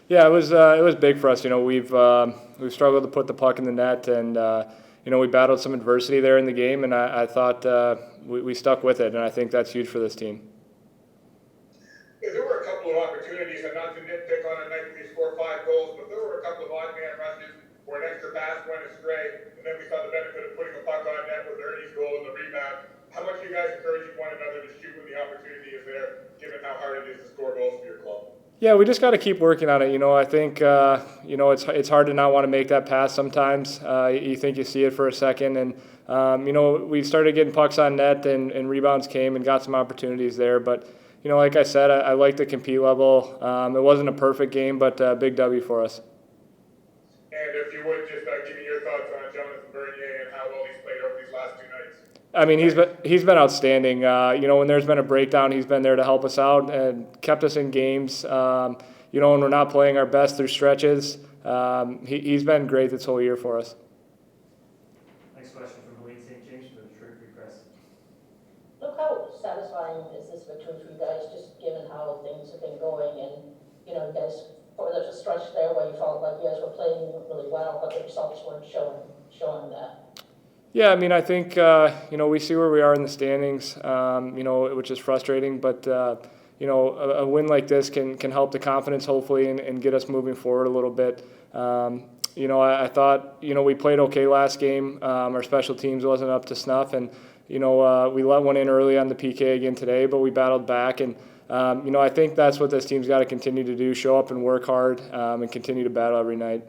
Yeah, it was big for us. We've struggled to put the puck in the net, and we battled some adversity there in the game, and I thought we stuck with it, and I think that's huge for this team. Yeah, there were a couple of opportunities, and not to nitpick on a night where you score 5 goals, but there were a couple of odd man rushes where an extra pass went astray, and then we saw the benefit of putting the puck on net with Ernie's goal and the rebound. How much are you guys encouraging one another to shoot when the opportunity is there, given how hard it is to score goals for your club? Yeah, we just got to keep working on it. I think it's hard to not want to make that pass sometimes. You think you see it for a second, and we started getting pucks on net, and rebounds came and got some opportunities there. But like I said, I like the compete level. It wasn't a perfect game, but a big W for us. And if you would just give me your thoughts on Jonathan Bernier and how well he's played over these last 2 nights. I mean, he's been outstanding. When there's been a breakdown, he's been there to help us out and kept us in games. When we're not playing our best through stretches, he's been great this whole year for us. Next question from Louise St. James for the Detroit Free Press. Look, how satisfying is this victory for you guys, just given how things have been going, and you guys, there's a stretch there where you felt like you guys were playing really well, but the results weren't showing that. Yeah, I mean, I think we see where we are in the standings, which is frustrating. But a win like this can help the confidence, hopefully, and get us moving forward a little bit. I thought we played okay last game. Our special teams wasn't up to snuff, and we let one in early on the PK again today, but we battled back. And I think that's what this team's got to continue to do: show up and work hard, and continue to battle every night.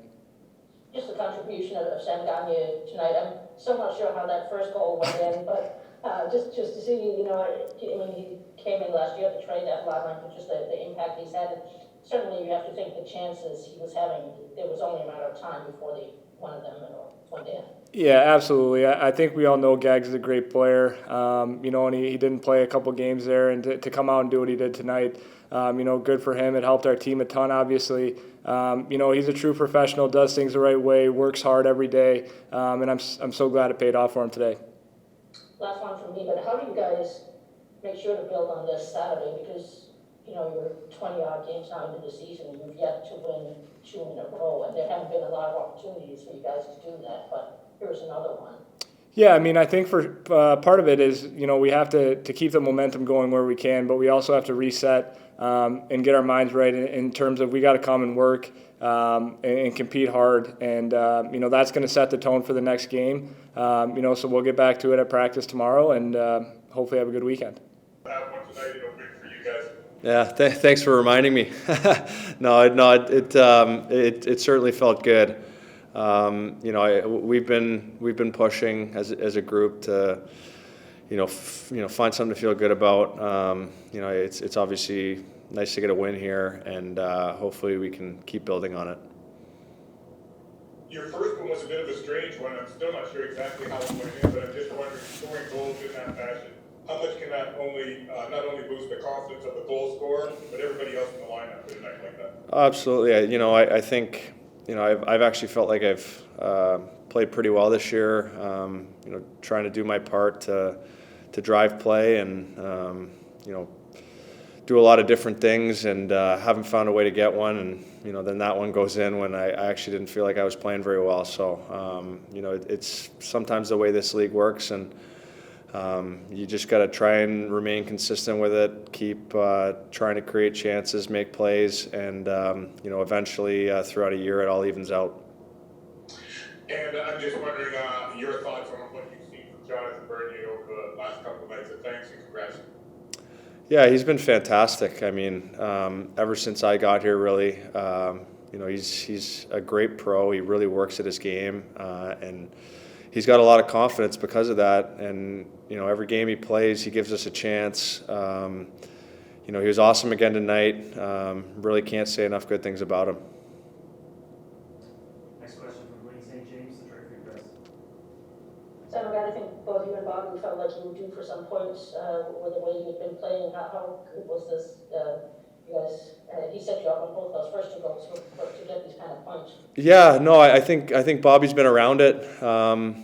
Just the contribution of Sam Gagner tonight. I'm still not sure how that first goal went in, but just to see, he came in last year at the trade deadline, but just the impact he's had. And certainly, you have to think the chances he was having, it was only a matter of time before one of them went in. Yeah, absolutely. I think we all know Gags is a great player, and he didn't play a couple games there, and to come out and do what he did tonight, good for him. It helped our team a ton, obviously. He's a true professional, does things the right way, works hard every day, and I'm so glad it paid off for him today. Last one from me, but how do you guys make sure to build on this Saturday? Because, you're 20-odd games now into the season, and you've yet to win 2 in a row, and there haven't been a lot of opportunities for you guys to do that, but here's another one. Yeah, I mean, I think for part of it is, we have to keep the momentum going where we can, but we also have to reset and get our minds right in terms of we got to come and work and compete hard, and that's going to set the tone for the next game. So we'll get back to it at practice tomorrow, and hopefully have a good weekend. Yeah, thanks for reminding me. It certainly felt good. We've been pushing as a group to find something to feel good about. It's obviously nice to get a win here, and hopefully we can keep building on it. Your first one was a bit of a strange one. I'm still not sure exactly how it went in, but I'm just wondering, scoring goals in that fashion, how much can that not only boost the confidence of the goal scorer, but everybody else in the lineup in a night like that? Absolutely. I think I've actually felt like I've played pretty well this year. Trying to do my part to drive play and do a lot of different things, and haven't found a way to get one, and then that one goes in when I actually didn't feel like I was playing very well. So it's sometimes the way this league works, and you just got to try and remain consistent with it, keep trying to create chances, make plays, and eventually throughout a year it all evens out. And I'm just wondering your thoughts on what you've seen from Jonathan Bernier over the last couple of nights, and thanks and congrats. Yeah, he's been fantastic. I mean, ever since I got here, really, he's a great pro. He really works at his game, and he's got a lot of confidence because of that. And every game he plays, he gives us a chance. He was awesome again tonight. Really can't say enough good things about him. Next question from Wayne St. James, the Detroit Free Press. Sam, I think both you and Bobby felt like you were due for some points with the way you'd been playing. How good was this? You guys, he set you up on both those first 2 goals to get these kind of points. Yeah, no, I think Bobby's been around it.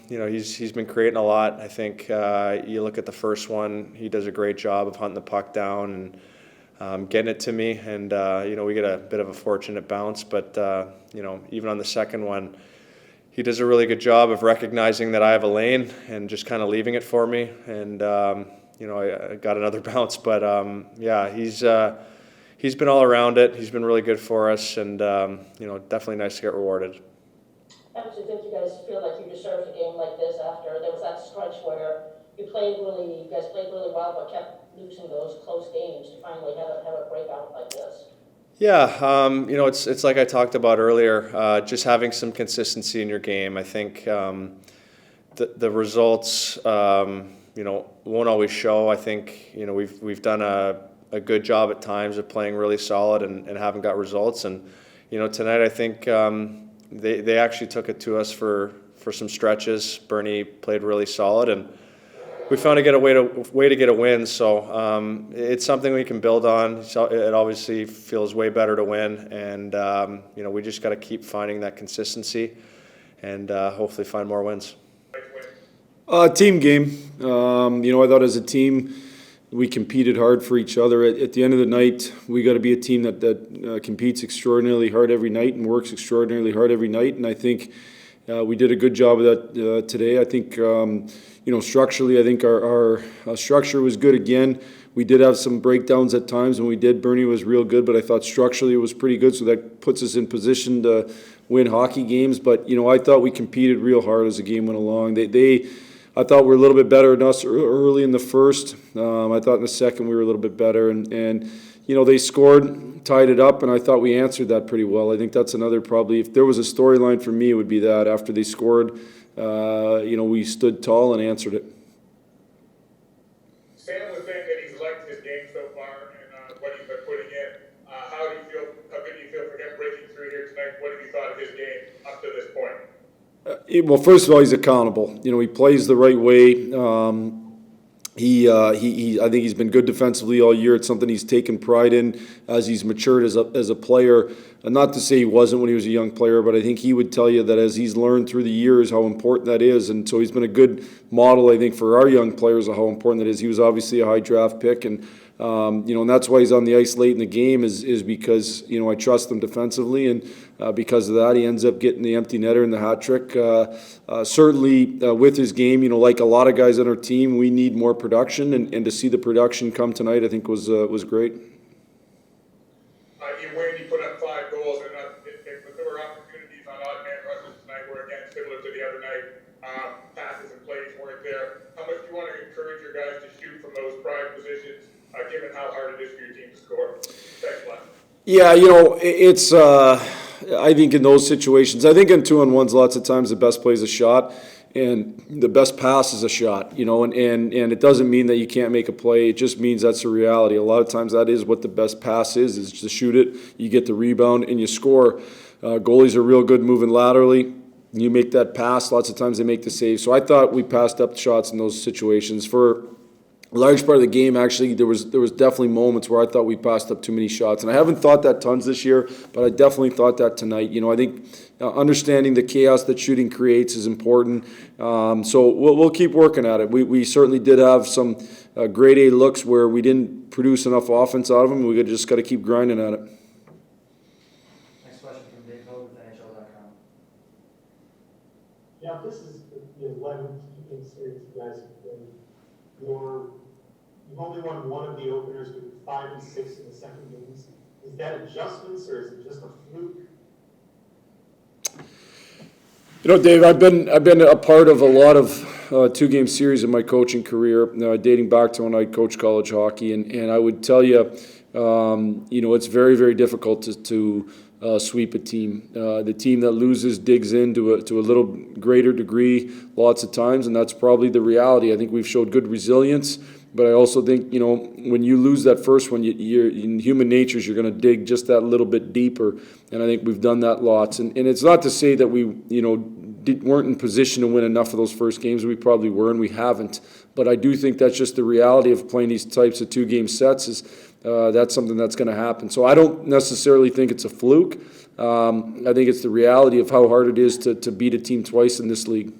He's been creating a lot. I think you look at the first one, he does a great job of hunting the puck down, and getting it to me. And, we get a bit of a fortunate bounce. But, even on the second one, he does a really good job of recognizing that I have a lane and just kind of leaving it for me. And, I got another bounce. But, he's been all around it. He's been really good for us. And, definitely nice to get rewarded. How much do you think you guys feel like you deserved a game like this after there was that stretch where you guys played really well but kept losing those close games to finally have a breakout like this? Yeah, it's like I talked about earlier, just having some consistency in your game. I think the results, won't always show. I think, we've done a good job at times of playing really solid and haven't got results. And, tonight I think they actually took it to us for some stretches. Bernie played really solid, and we found a way to get a win. So it's something we can build on. So it obviously feels way better to win, and we just got to keep finding that consistency, and hopefully find more wins. Team game. I thought as a team we competed hard for each other. At the end of the night, we got to be a team that competes extraordinarily hard every night and works extraordinarily hard every night. And I think we did a good job of that today. I think, structurally, I think our structure was good again. We did have some breakdowns at times, and we did. Bernie was real good, but I thought structurally it was pretty good, so that puts us in position to win hockey games. But, I thought we competed real hard as the game went along. I thought we were a little bit better than us early in the first. I thought in the second we were a little bit better. And they scored, tied it up, and I thought we answered that pretty well. I think that's another probably, if there was a storyline for me, it would be that. After they scored, we stood tall and answered it. Sam was saying that he's liked his game so far and what he's been putting in. How good do you feel for him breaking through here tonight? What have you thought of his game up to this point? Well, first of all, he's accountable. He plays the right way. I think he's been good defensively all year. It's something he's taken pride in as he's matured as a player. And not to say he wasn't when he was a young player, but I think he would tell you that as he's learned through the years how important that is. And so he's been a good model, I think, for our young players of how important that is. He was obviously a high draft pick, and and that's why he's on the ice late in the game is because I trust him defensively, and because of that he ends up getting the empty netter and the hat trick. Certainly with his game, like a lot of guys on our team, we need more production, and to see the production come tonight, I think was great. You put up 5 goals, and there were opportunities on odd man rushes tonight where, again, similar to the other night, passes and plays weren't there. How much do you want to encourage your guys to shoot from those prime positions, given how hard it is for your team to score? Thanks, Glenn. Yeah, it's I think in those situations, I think in 2-on-1s lots of times the best play is a shot, and the best pass is a shot, and it doesn't mean that you can't make a play. It just means that's the reality. A lot of times that is what the best pass is to shoot it, you get the rebound, and you score. Goalies are real good moving laterally. You make that pass, lots of times they make the save. So I thought we passed up shots in those situations. For a large part of the game, actually, there was definitely moments where I thought we passed up too many shots. And I haven't thought that tons this year, but I definitely thought that tonight. I think understanding the chaos that shooting creates is important. So we'll keep working at it. We certainly did have some grade A looks where we didn't produce enough offense out of them. We just got to keep grinding at it. Next question from Dave Hogue with NHL.com. Yeah, this is the 11th game series you guys have played. You've only won one of the openers with 5 and 6 in the second games. Is that adjustments or is it just a fluke? Dave, I've been a part of a lot of 2-game series in my coaching career, dating back to when I coached college hockey, and I would tell you, it's very, very difficult to sweep a team. The team that loses digs into to a little greater degree lots of times, and that's probably the reality. I think we've showed good resilience, but I also think, when you lose that first one, you're in human nature, you're going to dig just that little bit deeper, and I think we've done that lots. And it's not to say that we, weren't in position to win enough of those first games. We probably were, and we haven't. But I do think that's just the reality of playing these types of 2-game sets is that's something that's going to happen. So I don't necessarily think it's a fluke. I think it's the reality of how hard it is to beat a team twice in this league.